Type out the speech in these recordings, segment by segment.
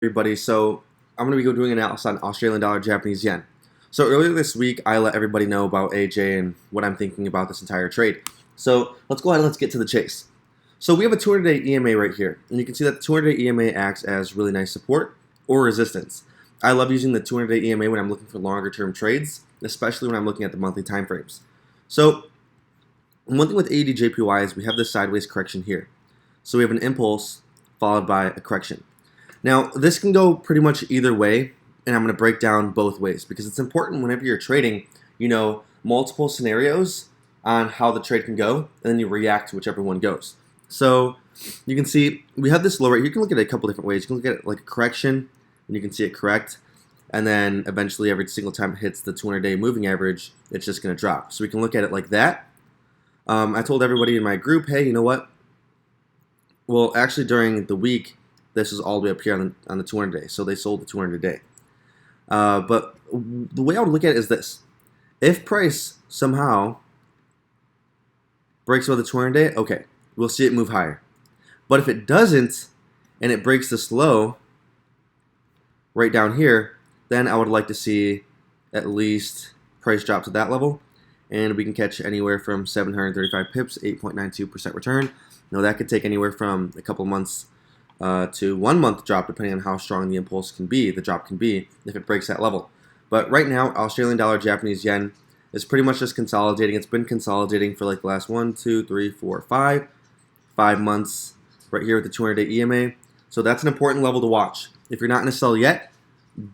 Everybody. So I'm going to be doing an analysis on Australian dollar, Japanese yen. So earlier this week, I let everybody know about AJ and what I'm thinking about this entire trade. So let's go ahead and let's get to the chase. So we have a 200-day EMA right here, and you can see that the 200-day EMA acts as really nice support or resistance. I love using the 200-day EMA when I'm looking for longer-term trades, especially when I'm looking at the monthly time frames. So one thing with AUD JPY is we have this sideways correction here. So we have an impulse followed by a correction. Now, this can go pretty much either way, and I'm going to break down both ways because it's important whenever you're trading, you know, multiple scenarios on how the trade can go, and then you react to whichever one goes. So you can see we have this low right here. You can look at it a couple different ways. You can look at it like a correction, and you can see it correct, and then eventually every single time it hits the 200-day moving average, it's just going to drop. So we can look at it like that. I told everybody in my group, hey, you know what? Well, actually during the week, this is all the way up here on the 200-day. So they sold the 200-day. But the way I would look at it is this. If price somehow breaks above the 200-day, okay, we'll see it move higher. But if it doesn't, and it breaks this low right down here, then I would like to see at least price drop to that level. And we can catch anywhere from 735 pips, 8.92% return. Now that could take anywhere from a couple months to 1 month drop, depending on how strong the impulse can be, the drop can be, if it breaks that level. But right now, Australian dollar, Japanese yen is pretty much just consolidating. It's been consolidating for like the last 5 months right here with the 200-day EMA. So that's an important level to watch. If you're not in a sell yet,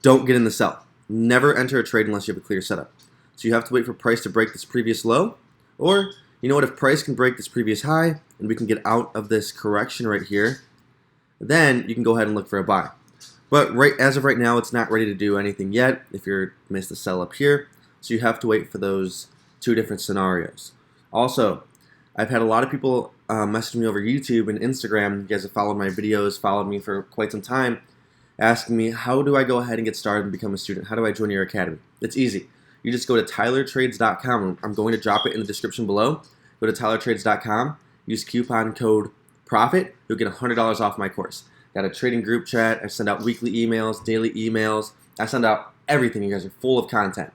don't get in the sell. Never enter a trade unless you have a clear setup. So you have to wait for price to break this previous low, or you know what, if price can break this previous high and we can get out of this correction right here, then you can go ahead and look for a buy. But as of right now, it's not ready to do anything yet if you're missed the sell up here. So you have to wait for those two different scenarios. Also, I've had a lot of people message me over YouTube and Instagram. You guys have followed my videos, followed me for quite some time, asking me, how do I go ahead and get started and become a student? How do I join your academy? It's easy. You just go to tylertrades.com. I'm going to drop it in the description below. Go to tylertrades.com. Use coupon code PROFIT. You'll get $100 off my course. Got a trading group chat. I send out weekly emails, daily emails. I send out everything. You guys are full of content.